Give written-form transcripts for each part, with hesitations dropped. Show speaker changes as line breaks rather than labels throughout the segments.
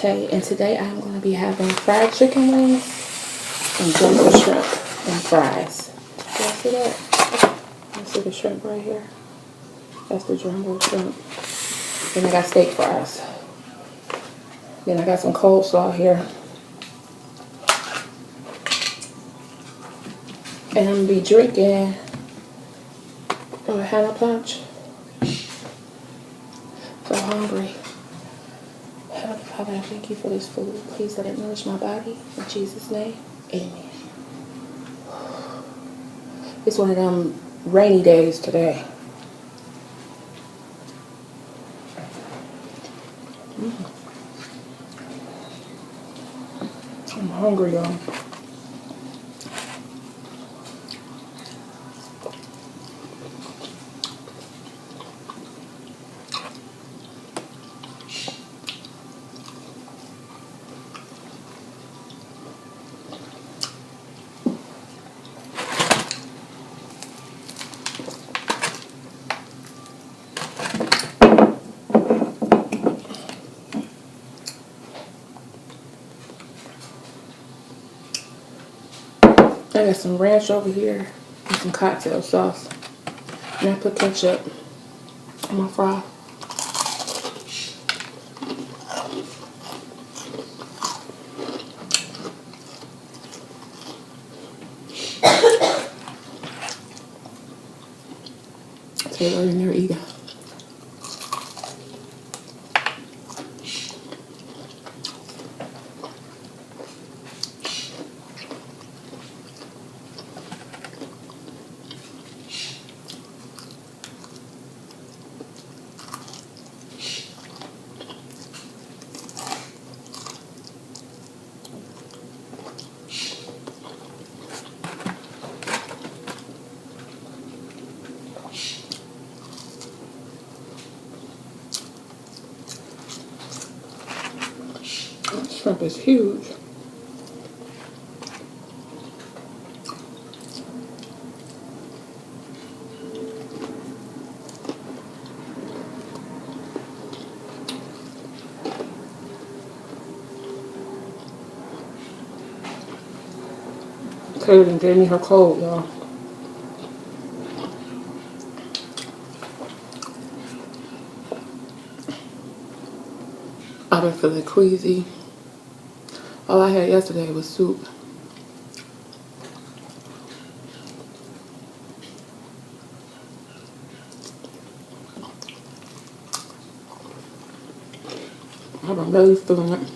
Tay, and today I'm going to be having fried chicken wings and jumbo shrimp and fries. Do you see that? You see the shrimp right here? That's the jumbo shrimp. Then I got steak fries. Then I got some coleslaw here. And I'm going to be drinking a Hannah Punch. So hungry. Heavenly Father, I thank you for this food. Please let it nourish my body. In Jesus' name, amen. It's one of them rainy days today. I'm hungry, y'all. I got some ranch over here and some cocktail sauce. And I put ketchup on my fry. Taylor in there eating. This shrimp is huge. Taylor gave me her cold, y'all. I've been feeling queasy. All I had yesterday was soup. I've been really feeling it.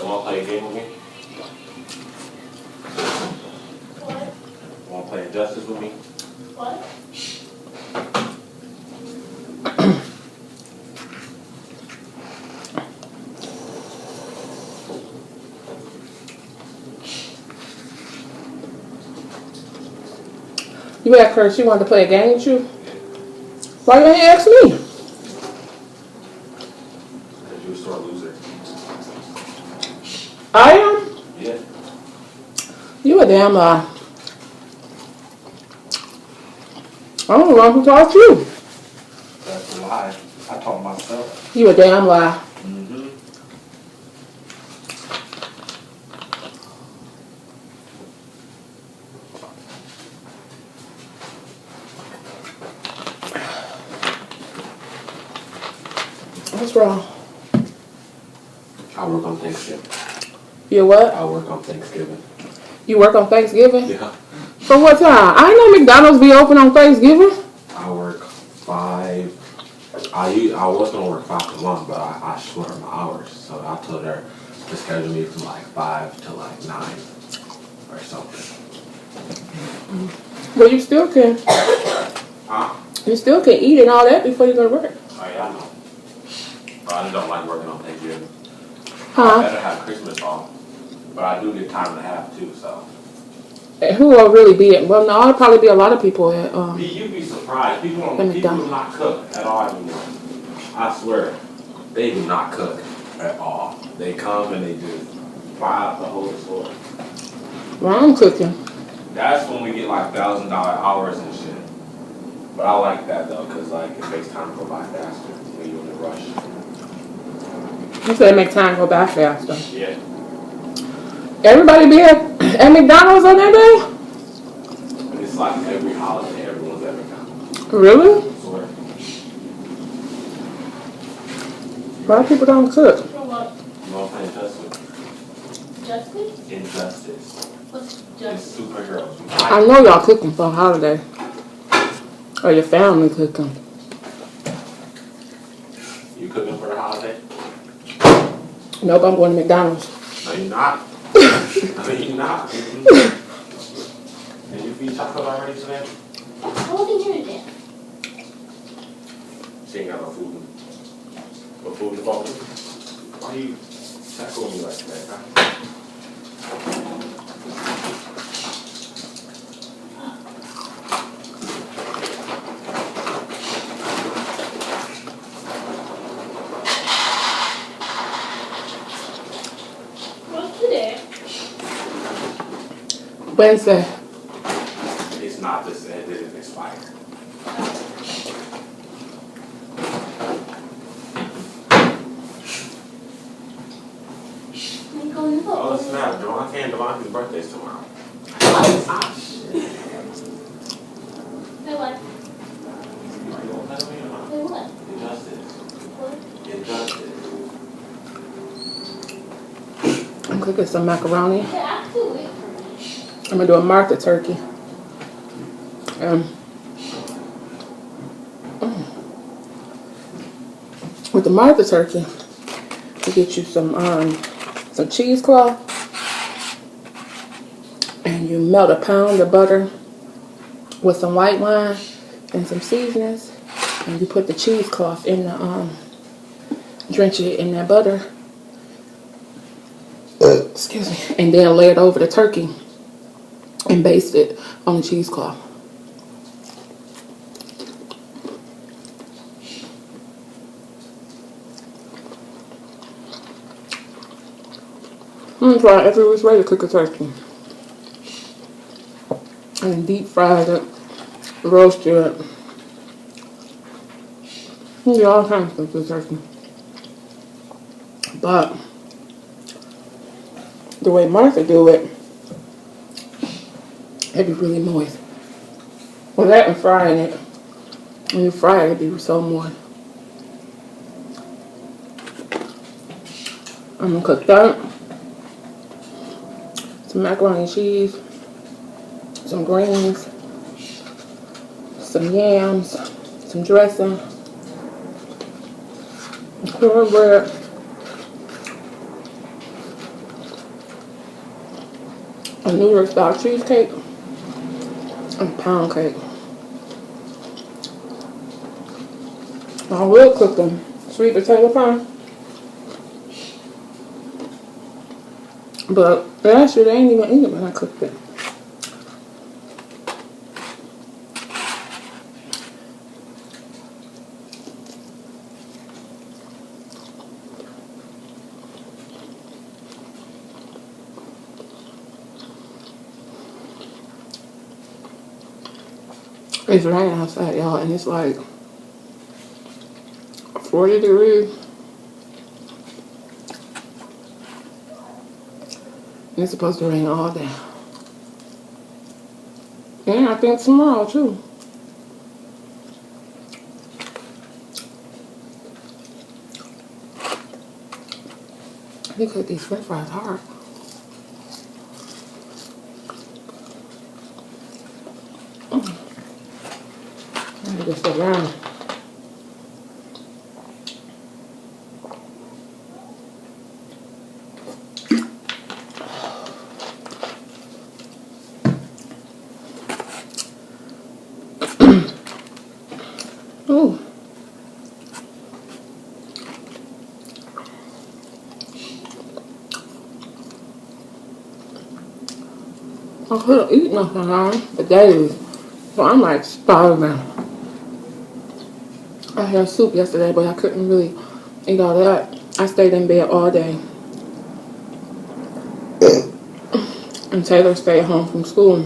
Want to play a game with me?
What?
Want to play Injustice with me?
What?
You asked her if she wanted to play a game with you? Why you ain't ask me?
Because you're a sore loser.
I am?
Yeah.
You a damn lie. I'm the one who taught you.
That's a lie. I taught myself.
You a damn lie.
Mm-hmm.
What's wrong?
I work on Thanksgiving.
You what?
I work on Thanksgiving.
You work on Thanksgiving?
Yeah.
From what time? I know McDonald's be open on Thanksgiving.
I work 5. I was gonna work 5 to 1, but I shortened my hours. So I told her to schedule me from like 5 to like 9 or something.
Well, you still can.
Huh?
You still can eat and all that before you go to work.
Oh yeah, I know. But I just don't like working on Thanksgiving. I
Huh?
better have Christmas off. But I do get time and a half too, so.
And who will really be at? Well, no, it'll probably be a lot of people at.
You'd be surprised. People
Let me
do
down.
not cook at all anymore. I swear. They do not cook at all. They come and they do fry out the whole store.
Well, I'm cooking.
That's when we get like $1,000 hours and shit. But I like that though, cause like it makes time go by faster when you're in a rush.
You said make time go by faster.
Yeah.
Everybody be at McDonald's on that day?
And it's like every holiday everyone's ever got.
Really?
I swear.
A lot of people don't cook.
For what?
You want to play Injustice?
Justice?
Injustice.
What's
It's
justice?
superheroes.
I know y'all cooking for a holiday. Or your family cooking.
You cooking for the holiday?
Nope, I'm going to McDonald's.
No, you're not. No, you're not. Did you feed chocolate already today?
I wasn't here today.
She ain't got no food. No food in the bowl. Why you tackling me like that, huh?
What's today?
Wednesday.
It's not this, it didn't expire.
I'm going to
Oh,
vote.
snap. Devontae's birthday's tomorrow. Ah, shit.
Hey, what?
Are you gonna tell me or not?
Hey, what?
Injustice.
What?
Injustice.
I'm cooking some macaroni.
Hey, actually, wait for me.
I'm gonna do a Martha turkey. With the Martha turkey, you get you some cheesecloth, and you melt a pound of butter with some white wine and some seasonings, and you put the cheesecloth in the drench it in that butter. Excuse me, and then lay it over the turkey and baste it on the cheesecloth. I'm gonna try every which way to cook a turkey. And deep fried it, roast it. You do all kinds of stuff with turkey. But the way Martha do it, it'd be really moist. Well, that and frying it, when you fry it, it'd be so moist. I'm gonna cook that. Some macaroni and cheese, some greens, some yams, some dressing, cornbread, a New York style cheesecake, and pound cake. I will cook them sweet potato pie. But last year they ain't even eat it when I cooked it. It's raining outside, y'all, and it's like 40 degrees. And it's supposed to rain all day. And I think tomorrow, too. They cook these french fries hard. I need to sit down. I couldn't eat nothing, huh? For days. So I'm like starving. I had soup yesterday, but I couldn't really eat all that. I stayed in bed all day. And Taylor stayed home from school.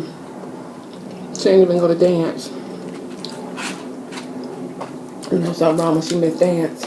She didn't even go to dance. You know something wrong when she missed dance.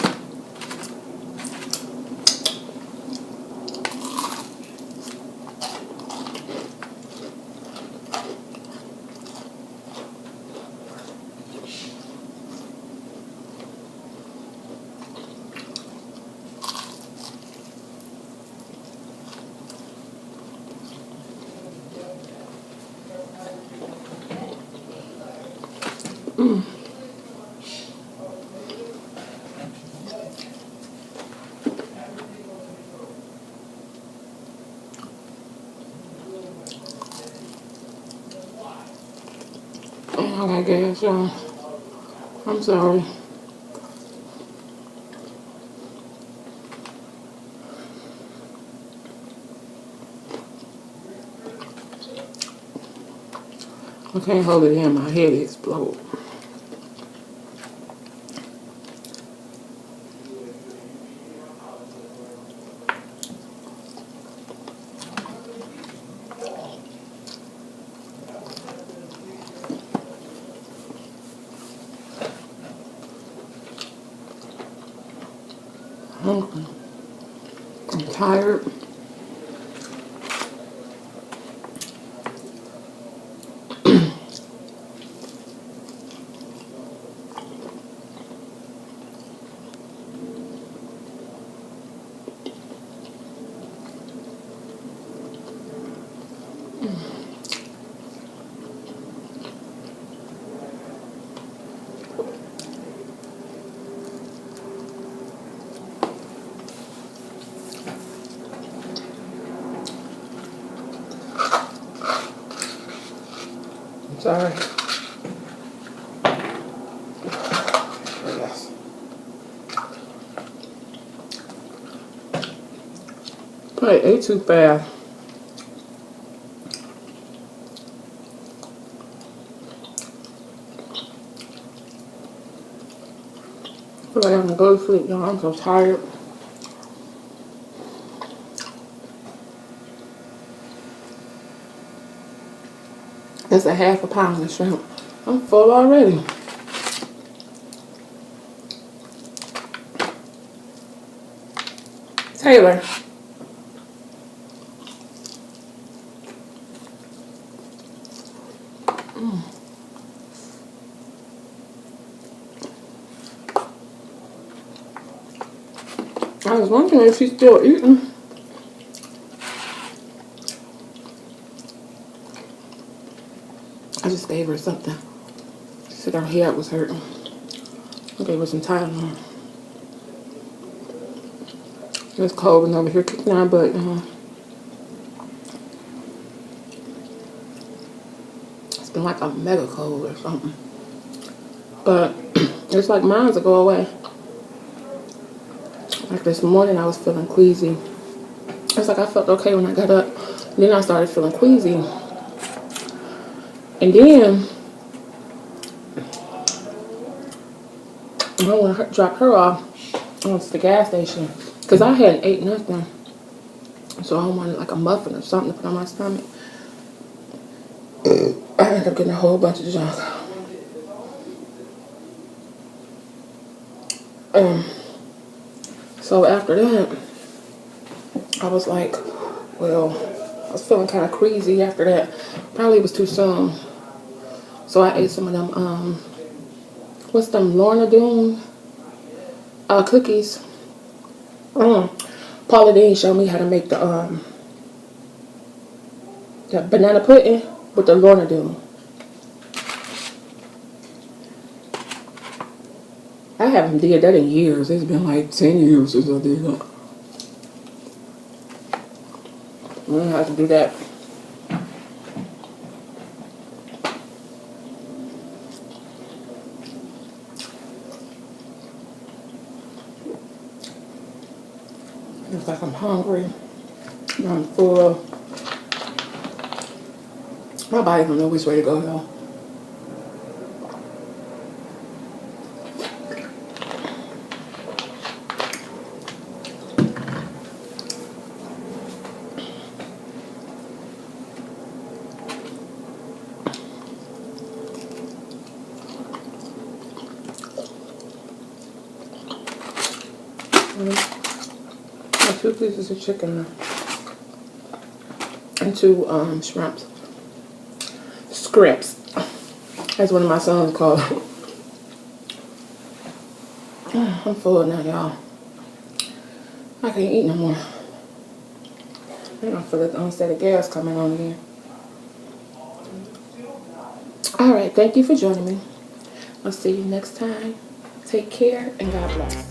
Oh, I guess, y'all. I'm sorry. I can't hold it in. My head explode. Hungry. I'm tired. I'm sorry. Yes. I ate too fast. I feel like I'm gonna go to sleep, y'all. I'm so tired. It's a half a pound of shrimp. I'm full already. Taylor. I was wondering if she's still eating. I just gave her something. She said her head was hurting. I gave her some Tylenol. It's cold and over here kicking our butt, It's been like a mega cold or something. But it's like mine to go away. Like this morning I was feeling queasy. It's like I felt okay when I got up. Then I started feeling queasy. And then I want to drop her off to the gas station. Because I hadn't ate nothing. So I wanted like a muffin or something to put on my stomach. I ended up getting a whole bunch of junk. So after that, I was like, well, I was feeling kind of queasy after that. Probably was too soon. So I ate some of them, what's them, Lorna Doone cookies. Paula Dean showed me how to make the banana pudding with the Lorna Doone. I haven't did that in years. It's been like 10 years since I did that. I'm gonna have to do that. It's like I'm hungry. I'm full. My body don't know which way to go though. And 2 pieces of chicken and 2 shrimps. Scripts. That's one of my sons called. I'm full now, y'all. I can't eat no more. I feel like the onset of gas coming on again. Alright, thank you for joining me. I'll see you next time. Take care and God bless.